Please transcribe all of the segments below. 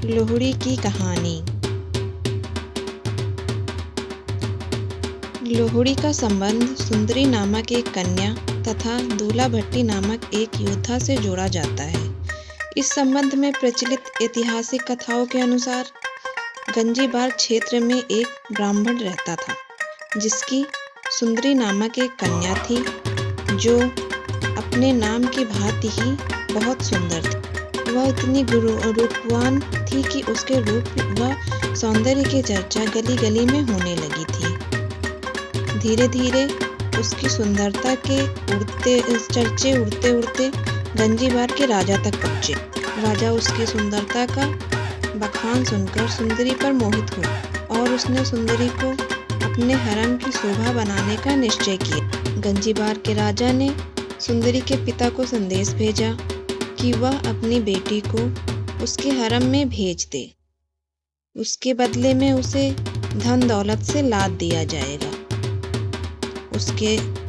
लोहड़ी की कहानी। लोहड़ी का संबंध सुंदरी नामक एक कन्या तथा दूल्हा भट्टी नामक एक योद्धा से जोड़ा जाता है। इस संबंध में प्रचलित ऐतिहासिक कथाओं के अनुसार गंजीबार क्षेत्र में एक ब्राह्मण रहता था, जिसकी सुंदरी नामक एक कन्या थी, जो अपने नाम की भांति ही बहुत सुंदर थी। वह इतनी रूपवान थी कि उसके रूप व सौंदर्य की चर्चा गली गली में होने लगी थी। धीरे धीरे उसकी सुंदरता के चर्चे उड़ते उड़ते गंजीबार के राजा तक पहुँचे। राजा उसकी सुंदरता का बखान सुनकर सुंदरी पर मोहित हुआ और उसने सुंदरी को अपने हरम की शोभा बनाने का निश्चय किया। गंजीबार के राजा ने सुंदरी के पिता को संदेश भेजा कि वह अपनी बेटी को उसके हरम में भेज दे। उसके बदले में उसे धन दौलत से लाद दिया जाएगा।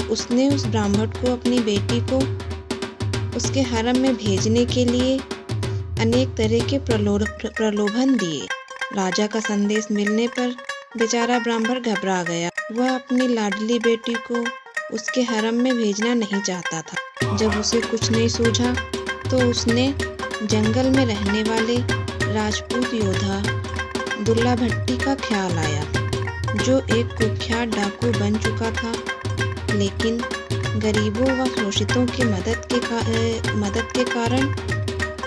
उसने उस ब्राह्मण को अपनी बेटी को उसके हरम में भेजने के लिए अनेक तरह के प्रलोभन दिए। राजा का संदेश मिलने पर बेचारा ब्राह्मण घबरा गया। वह अपनी लाडली बेटी को उसके हरम में भेजना नहीं चाहता था। जब उसे कुछ नहीं सूझा तो उसने जंगल में रहने वाले राजपूत योद्धा दूल्हा भट्टी का ख्याल आया, जो एक कुख्यात डाकू बन चुका था, लेकिन गरीबों व शोषितों की मदद के कारण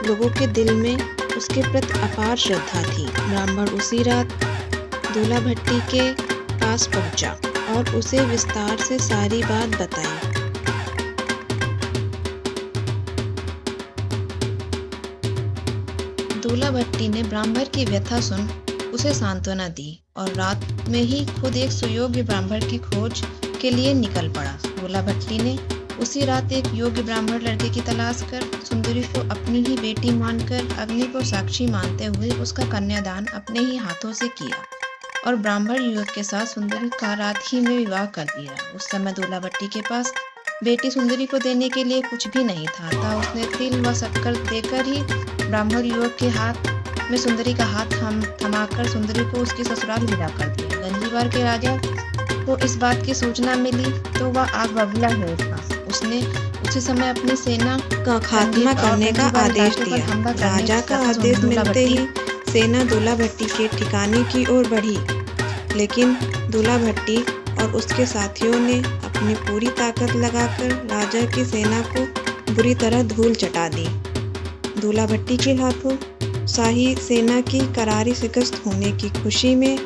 लोगों के दिल में उसके प्रति अपार श्रद्धा थी। ब्राह्मण उसी रात दूल्हा भट्टी के पास पहुंचा और उसे विस्तार से सारी बात बताई। दूल्हा भट्टी ने ब्राह्मण की व्यथा सुन उसे सांत्वना दी और रात में ही खुद एक सुयोग्य ब्राह्मण की खोज के लिए निकल पड़ा। दूल्हा भट्टी ने उसी रात एक योग्य ब्राह्मण लड़के की तलाश कर सुंदरी को अपनी ही बेटी मानकर अग्नि को साक्षी मानते हुए उसका कन्यादान अपने ही हाथों से किया और ब्राह्मण युवक के साथ सुंदरी का रात ही में विवाह कर दिया। उस समय दूल्हा भट्टी के पास बेटी सुंदरी को देने के लिए कुछ भी नहीं था, अतः उसने तिल व शक्कर देकर ही ब्राह्मण युवक के हाथ में सुंदरी का हाथ थमाकर सुंदरी को उसकी ससुराल विदा कर दिया। गंजीबार के राजा को इस बात की सूचना मिली तो वह आग बबूला हो उठा। उसने उसी समय अपनी सेना का खात्मा करने का आदेश दिया। राजा का आदेश मिलते ही सेना दूल्हा भट्टी के ठिकाने की ओर बढ़ी, लेकिन दूल्हा भट्टी और उसके साथियों ने अपनी पूरी ताकत लगाकर राजा की सेना को बुरी तरह धूल चटा दी। दूल्हा भट्टी के हाथों शाही सेना की करारी शिकस्त होने की खुशी में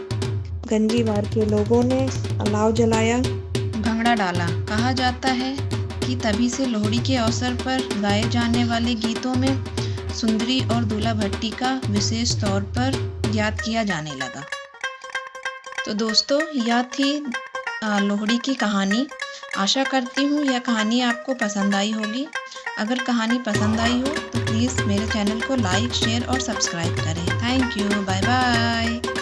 गंजीबार के लोगों ने अलाव जलाया, भंगड़ा डाला। कहा जाता है कि तभी से लोहड़ी के अवसर पर गाए जाने वाले गीतों में सुंदरी और दूल्हा भट्टी का विशेष तौर पर याद किया जाने लगा। तो दोस्तों, यह थी लोहड़ी की कहानी। आशा करती हूँ यह कहानी आपको पसंद आई होगी। अगर कहानी पसंद आई हो तो प्लीज़ मेरे चैनल को लाइक, शेयर और सब्सक्राइब करें। Thank you. Bye bye.